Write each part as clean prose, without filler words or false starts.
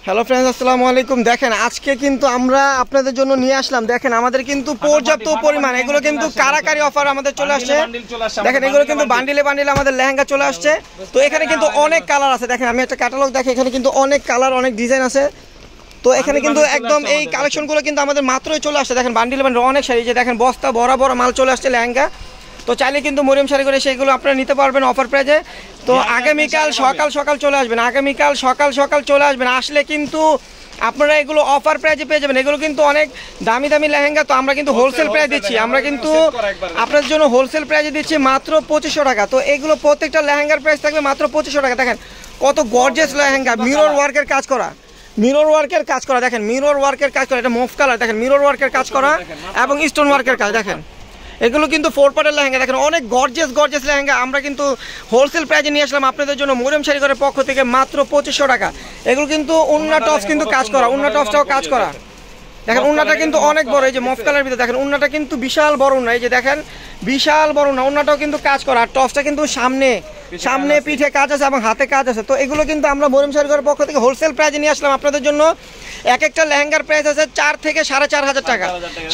Hello friends, আসসালামু আলাইকুম। দেখেন আজকে কিন্তু আমরা আপনাদের জন্য নিয়ে আসলাম, দেখেন আমাদের কিন্তু পর্যাপ্ত পরিমাণ এগুলো কিন্তু কারাকারি অফার আমাদের চলে আসছে। দেখেন এগুলো কিন্তু বান্ডিলে বান্ডিলে আমাদের লেহেঙ্গা চলে আসছে। তো এখানে কিন্তু অনেক কালার আছে, দেখেন আমি একটা ক্যাটালগ দেখি, এখানে কিন্তু অনেক কালার অনেক ডিজাইন আছে। তো এখানে কিন্তু একদম এই কালেকশনগুলো কিন্তু আমাদের মাত্রই চলে আসছে। দেখেন বান্ডিলে বান্ডিল অনেক শাড়ি, যে দেখেন বস্তা বড় বড় মাল চলে আসছে লেহেঙ্গা। তো চাইলে কিন্তু মরিয়ম শাড়ি করে সেইগুলো আপনারা নিতে পারবেন অফার প্রাইজে। তো আগামীকাল সকাল সকাল চলে আসবেন, আগামীকাল সকাল সকাল চলে আসবেন। আসলে কিন্তু আপনারা এগুলো অফার প্রাইজে পেয়ে যাবেন। এগুলো কিন্তু অনেক দামি দামি লেহেঙ্গা, তো আমরা কিন্তু হোলসেল প্রাইস দিচ্ছি। আমরা কিন্তু আপনাদের জন্য হোলসেল প্রাইজে দিচ্ছি মাত্র 2500 টাকা। তো এগুলো প্রত্যেকটা লেহেঙ্গার প্রাইস থাকবে মাত্র 2500 টাকা। দেখেন কত গর্জিয়াস লেহেঙ্গা, মিরর ওয়ার্কের কাজ করা, মিরর ওয়ার্কের কাজ করা, দেখেন মিরর ওয়ার্কের কাজ করা, এটা মুভ কালার, দেখেন মিরর ওয়ার্কের কাজ করা এবং স্টোন ওয়ার্কের কাজ। দেখেন এগুলো কিন্তু 4 পার্টের লেহেঙ্গা, দেখেন অনেক গর্জিয়াস গর্জিয়াস লেহেঙ্গা। আমরা কিন্তু হোলসেল প্রাইজে নিয়ে আসলাম আপনাদের জন্য মরিয়ম শাড়িঘরের পক্ষ থেকে মাত্র 2500 টাকা। এগুলো কিন্তু উন্না টপস কিন্তু কাজ করা, উন্না টপসটাও কাজ করা। দেখেন উন্নাটা কিন্তু অনেক বড়, এই যে মফ কালার ভিতরে দেখেন উন্নাটা কিন্তু বিশাল বড় উন্না, এই যে দেখেন বিশাল বড় উন্না, উন্নাটাও কিন্তু কাজ করা। আর টপসটা কিন্তু সামনে সামনে পিঠে কাজ আছে এবং হাতে কাজ আছে। তো এগুলো কিন্তু আমরা মরিয়ম শাড়িঘরের পক্ষ থেকে হোলসেল প্রাইজে নিয়ে আসলাম আপনাদের জন্য। এক একটা লেহেঙ্গার প্রাইস আছে 4 থেকে 4500 টাকা,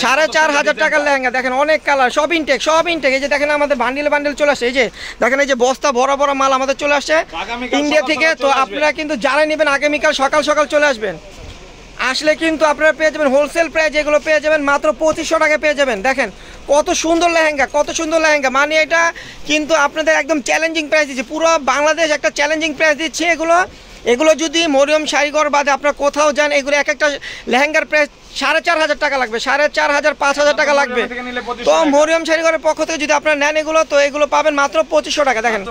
4500 টাকার লেহেঙ্গা। দেখেন অনেক কালার, সব ইনটেক সব ইনটেক। এই যে দেখেন আমাদের বান্ডিল বান্ডিল চলে আসছে, এই যে দেখেন এই যে বস্তা বড় বড় মাল আমাদের চলে আসছে ইন্ডিয়া থেকে। তো আপনারা কিন্তু যারা নেবেন আগামীকাল সকাল সকাল চলে আসবেন। আসলে কিন্তু আপনারা পেয়ে যাবেন হোলসেল প্রাইস, এগুলো পেয়ে যাবেন মাত্র 2500 টাকা পেয়ে যাবেন। দেখেন কত সুন্দর লেহেঙ্গা, কত সুন্দর লেহেঙ্গা, মানে এটা কিন্তু আপনাদের একদম চ্যালেঞ্জিং প্রাইস দিচ্ছে, পুরো বাংলাদেশ একটা চ্যালেঞ্জিং প্রাইস দিচ্ছে। এগুলো যদি মরিয়ম শাড়িঘর বাদে আপনারা কোথাও যান, এগুলো এক একটা লেহেঙ্গার প্রাইস 4500 টাকা লাগবে, 4500 5000 টাকা লাগবে। তো মরিয়ম শাড়িঘরের পক্ষ থেকে যদি আপনারা নেন এগুলো, তো এগুলো পাবেন মাত্র 2500 টাকা। দেখেন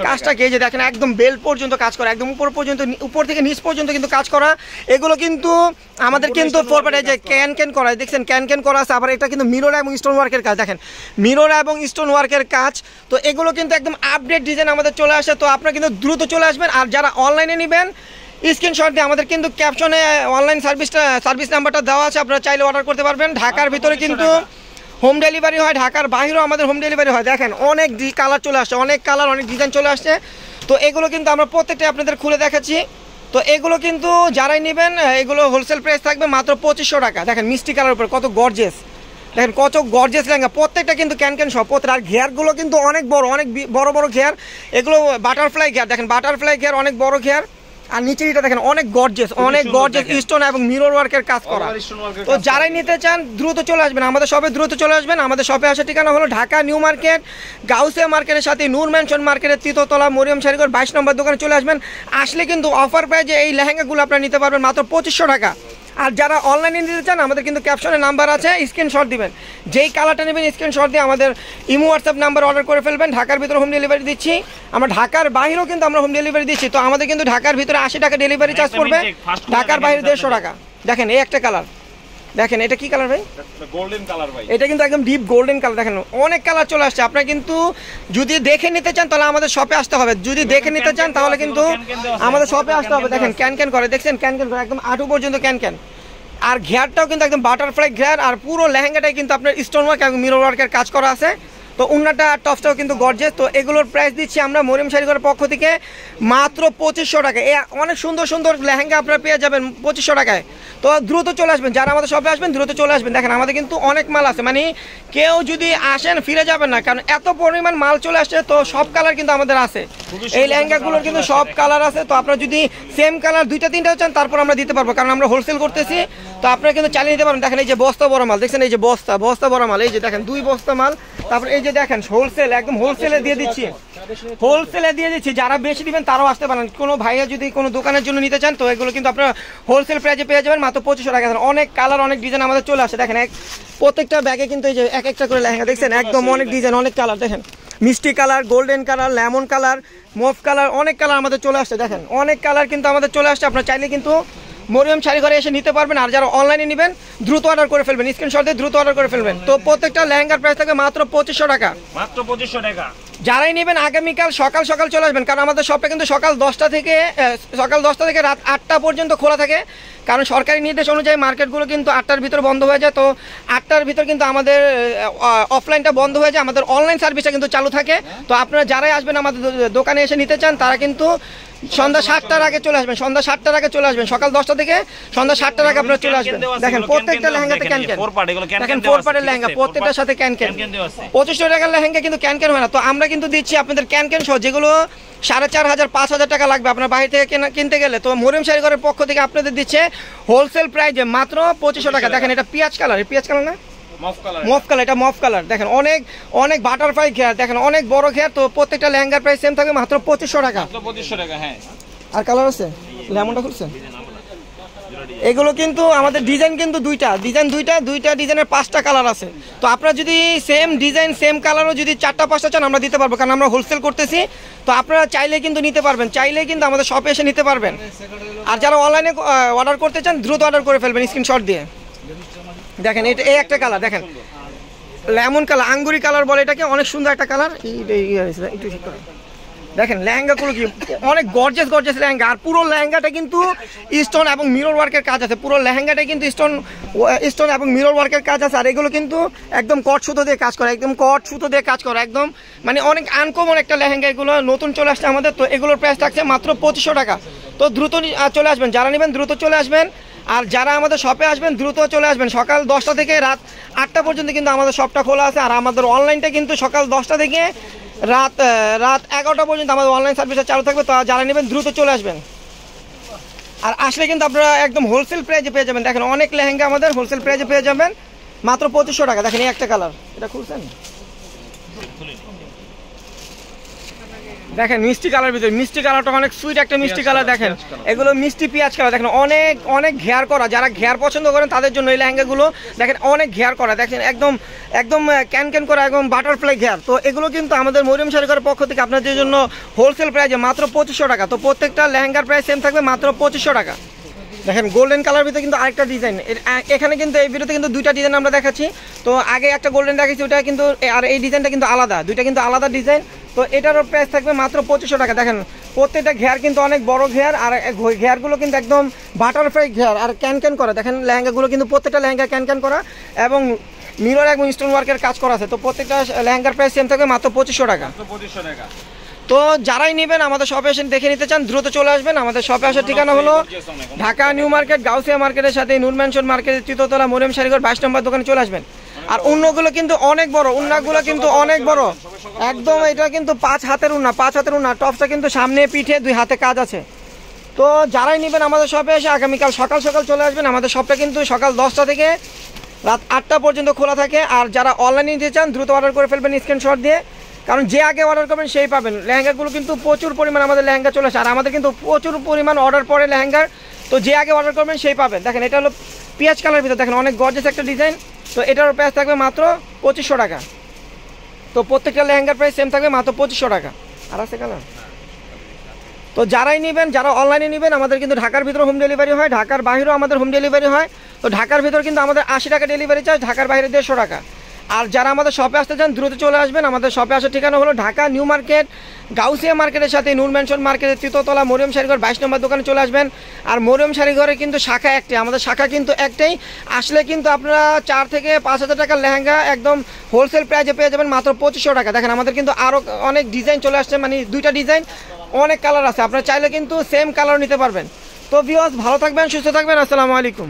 কাজটা কে, যে দেখেন একদম বেল্ট পর্যন্ত কাজ করা, একদম উপর পর্যন্ত, উপর থেকে নিচ পর্যন্ত কিন্তু কাজ করা। এগুলো কিন্তু আমাদের কিন্তু ফোরপার্টে যে ক্যান করা, দেখছেন ক্যান করা আছে। আবার এটা কিন্তু মিরর এবং স্টোন ওয়ার্কের কাজ, দেখেন মিরর এবং স্টোন ওয়ার্কের কাজ। তো এগুলো কিন্তু একদম আপডেট ডিজাইন আমাদের চলে আসে। তো আপনারা কিন্তু দ্রুত চলে আসবেন। আর যারা অনলাইনে নেবেন স্ক্রিনশট দিয়ে আমাদের কিন্তু ক্যাপশনে অনলাইন সার্ভিস নাম্বারটা দেওয়া আছে, আপনারা চাইলে অর্ডার করতে পারবেন। ঢাকার ভিতরে কিন্তু হোম ডেলিভারি হয়, ঢাকার বাইরেও আমাদের হোম ডেলিভারি হয়। দেখেন অনেক কালার চলে আসছে, অনেক কালার অনেক ডিজাইন চলে আসছে। তো এগুলো কিন্তু আমরা প্রত্যেকটা আপনাদের খুলে দেখাচ্ছি। তো এগুলো কিন্তু যারাই নেবেন এগুলো হোলসেল প্রাইস থাকবে মাত্র 2500 টাকা। দেখেন মিষ্টি কালার উপর কত গর্জিয়াস, দেখেন কত গর্জিয়াস লেহেঙ্গা, প্রত্যেকটা কিন্তু ক্যান সব প্রত্যেক। আর ঘেয়ারগুলো কিন্তু অনেক বড়, অনেক বড় বড় ঘেয়ার, এগুলো বাটারফ্লাই ঘেয়ার, দেখেন বাটারফ্লাই ঘেয়ার অনেক বড় ঘেয়ার। আর নিচে এটা দেখেন অনেক গর্জিয়াস, অনেক গর্জিয়াস স্টোন এবং মিরর ওয়ার্কের কাজ করা। তো যারাই নিতে চান দ্রুত চলে আসবেন আমাদের শপে, দ্রুত চলে আসবেন। আমাদের শপে আসার ঠিকানা হলো ঢাকা নিউ মার্কেট, গাউসিয়া মার্কেটের সাথে নূর ম্যানশন মার্কেটের 3য় তলা, মরিয়ম শাড়িঘর 22 নম্বর দোকানে চলে আসবেন। আসলে কিন্তু অফার প্রাইজে এই লেহেঙ্গাগুলো আপনারা নিতে পারবেন মাত্র 2500 টাকা। আর যারা অনলাইনে নিতে চান আমাদের কিন্তু ক্যাপশনে নাম্বার আছে, স্ক্রিনশট দিবেন, যেই কালারটা নেবেন স্ক্রিনশট দিয়ে আমাদের ইমো হোয়াটসঅ্যাপ নাম্বার অর্ডার করে ফেলবেন। ঢাকার ভিতরে হোম ডেলিভারি দিচ্ছি, আমরা ঢাকার বাইরেও কিন্তু আমরা হোম ডেলিভারি দিচ্ছি। তো আমাদের কিন্তু ঢাকার ভিতরে 80 টাকা ডেলিভারি চার্জ পড়বে, ঢাকার বাইরে 150 টাকা। দেখেন এই একটা কালার, দেখেন এটা কি কালার ভাই? গোল্ডেন কালার ভাই, এটা কিন্তু একদম ডিপ গোল্ডেন কালার। দেখেন অনেক কালার চলে আসছে। আপনারা কিন্তু যদি দেখে নিতে চান তাহলে আমাদের শপে আসতে হবে, যদি দেখে নিতে চান তাহলে কিন্তু আমাদের শপে আসতে হবে। দেখেন ক্যান করে, দেখছেন ক্যান করে একদম আঁটু পর্যন্ত ক্যান। আর ঘেয়ারটাও কিন্তু একদম বাটারফ্লাই ঘেয়ার। আর পুরো লেহেঙ্গাটাই কিন্তু আপনার স্টোন ওয়ার্ক এবং মিরর ওয়ার্কের কাজ করা আছে। তো উন্নাটা টপসটাও কিন্তু গর্জিয়াস। তো এগুলোর প্রাইস দিচ্ছি আমরা মরিয়ম শাড়িঘরের পক্ষ থেকে মাত্র 2500 টাকা। এ অনেক সুন্দর সুন্দর লেহেঙ্গা আপনারা পেয়ে যাবেন 2500 টাকায়। তো দ্রুত চলে আসবেন, যারা আমাদের শপে আসবেন দ্রুত চলে আসবেন। দেখেন আমাদের কিন্তু অনেক মাল আছে, মানে কেউ যদি আসেন ফিরে যাবেন না, কারণ এত পরিমাণ মাল চলে আসছে। তো সব কালার কিন্তু আমাদের আছে, এই লেহেঙ্গাগুলোর কিন্তু সব কালার আছে। তো আপনারা যদি সেম কালার 2টা 3টা চান তারপর আমরা দিতে পারবো, কারণ আমরা হোলসেল করতেছি। তো আপনারা কিন্তু চালিয়ে নিতে পারেন। দেখেন এই যে বস্তা বড় মাল, দেখছেন এই যে বস্তা বড় মাল, এই যে দেখেন 2 বস্তা মাল। তারপর এই যে দেখেন হোলসেল, একদম হোলসেলে দিয়ে দিচ্ছি, হোলসেলে দিয়ে দিচ্ছি। যারা বেশি দিবেন তারাও আসতে পারেন। কোনো ভাইয়া যদি কোনো দোকানের জন্য নিতে চান তো এগুলো কিন্তু আপনারা হোলসেল প্রাইজে পেয়ে যাবেন মাত্র 2500 টাকা। অনেক কালার অনেক ডিজাইন আমাদের চলে আসে। দেখেন প্রত্যেকটা ব্যাগে কিন্তু এই যে এক একটা করে লেহেঙ্গা, দেখছেন একদম অনেক ডিজাইন অনেক কালার। দেখেন মিষ্টি colour, golden colour, lemon colour, মফ colour, অনেক কালার আমাদের চলে আসছে। দেখেন অনেক কালার কিন্তু আমাদের চলে আসছে। আপনারা চাইলে কিন্তু মরিয়ম শাড়িঘরে এসে নিতে পারবেন। আর যারা অনলাইনে নেবেন দ্রুত অর্ডার করে ফেলবেন, স্ক্রিনশট দিয়ে দ্রুত অর্ডার করে ফেলবেন। তো প্রত্যেকটা লেহেঙ্গার প্রাইস থাকে মাত্র 2500 টাকা, মাত্র 2500 টাকা। যারাই নেবেন আগামীকাল সকাল সকাল চলে আসবেন, কারণ আমাদের শপটা কিন্তু সকাল 10টা থেকে রাত 8টা পর্যন্ত খোলা থাকে। কারণ সরকারি নির্দেশ অনুযায়ী মার্কেটগুলো কিন্তু 8টার ভিতর বন্ধ হয়ে যায়। তো 8টার ভিতর কিন্তু আমাদের অফলাইনটা বন্ধ হয়ে যায়, আমাদের অনলাইন সার্ভিসটা কিন্তু চালু থাকে। তো আপনারা যারাই আসবেন আমাদের দোকানে এসে নিতে চান তারা কিন্তু সন্ধ্যা 7টার আগে চলে আসবেন, সন্ধ্যা 7টার আগে চলে আসবেন, সকাল 10টা থেকে সন্ধ্যা 7টার আগে আপনারা চলে আসবেন। দেখেন প্রত্যেকটা লেহেঙ্গাতে ক্যানক্যান, দেখেন 4 পার্টের লেহেঙ্গা, প্রত্যেকটার সাথে ক্যানক্যান। 2500 টাকার লেহেঙ্গা কিন্তু ক্যানক্যান হয় না। তো আমরা কিন্তু দিচ্ছি আপনাদের ক্যানক্যান সহ, যেগুলো 4500 5000 টাকা লাগবে আপনার বাইরে থেকে কিনতে গেলে। তো মরিয়ম শাড়িঘরের পক্ষ থেকে আপনাদের দিচ্ছে হোলসেল প্রাইসে মাত্র 2500 টাকা। দেখেন এটা পেঁয়াজ কালার, পেঁয়াজ কালার না মফ কালার, এটা মফ কালার। দেখেন অনেক অনেক বাটারফ্লাই ঘের, দেখেন অনেক বড় ঘের। তো প্রত্যেকটা লেহেঙ্গার প্রাইস সেম থাকবে মাত্র 2500 টাকা। 2500 টাকা। হ্যাঁ, আর কালার আছে, লেমনটা খুলছে। এগুলো কিন্তু আমাদের ডিজাইন কিন্তু দুইটা ডিজাইনের 5টা কালার আছে। তো আপনারা যদি সেম ডিজাইন সেম কালারও যদি 4টা 5টা চান আমরা দিতে পারবো, কারণ আমরা হোলসেল করতেছি। তো আপনারা চাইলে কিন্তু নিতে পারবেন, চাইলে কিন্তু আমাদের শপে এসে নিতে পারবেন। আর যারা অনলাইনে অর্ডার করতে চান দ্রুত অর্ডার করে ফেলবেন স্ক্রিনশট দিয়ে। দেখেন এটা এই একটা কালার, দেখেন লেমন কালার, আঙ্গুরি কালার বলে এটাকে, অনেক সুন্দর একটা কালার। একটু ঠিক করে দেখেন লেহেঙ্গাগুলো কি অনেক গর্জিয়াস লেহেঙ্গা। আর পুরো লেহেঙ্গাটা কিন্তু স্টোন এবং মিরর ওয়ার্কের কাজ আছে, পুরো লেহেঙ্গাটা কিন্তু স্টোন এবং মিরর ওয়ার্কের কাজ আছে। আর এগুলো কিন্তু একদম কট সুতো দিয়ে কাজ করা, একদম কট সুতো দিয়ে কাজ করা, একদম মানে অনেক আনকমন একটা লেহেঙ্গা। এগুলো নতুন চলে আসছে আমাদের। তো এগুলোর প্রাইস থাকছে মাত্র 2500 টাকা। তো দ্রুত চলে আসবেন, যারা নেবেন দ্রুত চলে আসবেন। আর যারা আমাদের শপে আসবেন দ্রুত চলে আসবেন। সকাল 10টা থেকে রাত 8টা পর্যন্ত কিন্তু আমাদের শপটা খোলা আছে। আর আমাদের অনলাইনটা কিন্তু সকাল 10টা থেকে রাত 11টা পর্যন্ত আমাদের অনলাইন সার্ভিসটা চালু থাকবে। তো যারা নেবেন দ্রুত চলে আসবেন। আর আসলে কিন্তু আপনারা একদম হোলসেল প্রাইজে পেয়ে যাবেন। দেখেন অনেক লেহেঙ্গা আমাদের হোলসেল প্রাইজে পেয়ে যাবেন মাত্র 2500 টাকা। দেখেন এই একটা কালার, এটা খুলছেন, দেখেন মিষ্টি কালার ভিতরে, মিষ্টি কালারটা অনেক সুইট একটা মিষ্টি কালার। দেখেন এগুলো মিষ্টি পেঁয়াজ কালার। দেখেন অনেক অনেক ঘেয়ার করা, যারা ঘেয়ার পছন্দ করেন তাদের জন্য এই লেহেঙ্গাগুলো। দেখেন অনেক ঘেয়ার করা, দেখেন একদম একদম ক্যান করা, একদম বাটারফ্লাই ঘেয়ার। তো এগুলো কিন্তু আমাদের মরিয়ম শাড়িঘরের পক্ষ থেকে আপনাদের জন্য হোলসেল প্রাইসে মাত্র 2500 টাকা। তো প্রত্যেকটা লেহেঙ্গার প্রাইস সেম থাকবে মাত্র 2500 টাকা। দেখেন গোল্ডেন কালার ভিতরে কিন্তু আরেকটা ডিজাইন, এখানে কিন্তু এই ভিডিওতে কিন্তু দুইটা ডিজাইন আমরা দেখাচ্ছি। তো আগে একটা গোল্ডেন দেখাচ্ছি, ওটা কিন্তু আর এই ডিজাইনটা কিন্তু আলাদা, দুইটা কিন্তু আলাদা ডিজাইন। তো এটারও প্রাইস থাকবে মাত্র 2500 টাকা। দেখেন প্রত্যেকটা ঘেয়ার কিন্তু অনেক বড় ঘেয়ার, আর ঘেয়ারগুলো কিন্তু একদম বাটারফ্লাই ঘেয়ার আর ক্যান করা। দেখেন লেহেঙ্গাগুলো কিন্তু প্রত্যেকটা লেহেঙ্গা ক্যান করা এবং মিরর এবং স্টোন ওয়ার্কের কাজ করা আছে। তো প্রত্যেকটা লেহেঙ্গার প্রাইস সেম থাকবে মাত্র 2500 টাকা। তো যারাই নেবেন আমাদের শপে এসে দেখে নিতে চান দ্রুত চলে আসবেন। আমাদের শপে আসার ঠিকানা হলো ঢাকা নিউ মার্কেট, গাউসিয়া মার্কেটের সাথে নূর ম্যানশন মার্কেটের 3তলা, মরিয়ম শাড়িঘর 22 নম্বর দোকানে চলে আসবেন। আর উন্নাগুলো কিন্তু অনেক বড়, উন্নাগুলো কিন্তু অনেক বড় একদম। এটা কিন্তু 5 হাতের উন্না, 5 হাতের উন্না। টপসটা কিন্তু সামনে পিঠে 2 হাতে কাজ আছে। তো যারাই নেবেন আমাদের শপে এসে আগামীকাল সকাল সকাল চলে আসবেন। আমাদের শপটা কিন্তু সকাল 10টা থেকে রাত 8টা পর্যন্ত খোলা থাকে। আর যারা অনলাইনে নিতে চান দ্রুত অর্ডার করে ফেলবেন স্ক্রিনশট দিয়ে, কারণ যে আগে অর্ডার করবেন সেই পাবেন। লেহেঙ্গাগুলো কিন্তু প্রচুর পরিমাণ আমাদের লেহেঙ্গা চলে আসে, আর আমাদের কিন্তু প্রচুর পরিমাণ অর্ডার পড়ে লেহেঙ্গার। তো যে আগে অর্ডার করবেন সেই পাবেন। দেখেন এটা হলো পেঁয়াজ কালার ভিতরে, দেখেন অনেক গর্জিয়াস একটা ডিজাইন। তো এটার প্রাইস থাকবে মাত্র 2500 টাকা। তো প্রত্যেকটা লেহেঙ্গার প্রাইস সেম থাকবে মাত্র 2500 টাকা। আর আছে কালার। তো যারাই নেবেন, যারা অনলাইনে নেবেন, আমাদের কিন্তু ঢাকার ভিতরে হোম ডেলিভারি হয়, ঢাকার বাইরেও আমাদের হোম ডেলিভারি হয়। তো ঢাকার ভিতরে কিন্তু আমাদের 80 টাকা ডেলিভারি চার্জ, ঢাকার বাইরে 150 টাকা। আর যারা আমাদের শপে আসতে চান দ্রুত চলে আসবেন। আমাদের শপে আসার ঠিকানা হলো ঢাকা নিউ মার্কেট, গাউসিয়া মার্কেটের সাথে নূর ম্যানশন মার্কেটের 3তলা, মরিয়ম শাড়িঘর 22 নম্বর দোকানে চলে আসবেন। আর মরিয়ম শাড়িঘরে কিন্তু শাখা একটাই, আমাদের শাখা কিন্তু একটাই। আসলে কিন্তু আপনারা 4 থেকে 5000 টাকার লেহেঙ্গা একদম হোলসেল প্রাইসে পেয়ে যাবেন মাত্র 2500 টাকা। দেখেন আমাদের কিন্তু আরও অনেক ডিজাইন চলে আসছে, মানে 2টা ডিজাইন, অনেক কালার আছে। আপনারা চাইলে কিন্তু সেম কালার নিতে পারবেন। তো ভিউয়ার্স ভালো থাকবেন, সুস্থ থাকবেন, আসসালামু আলাইকুম।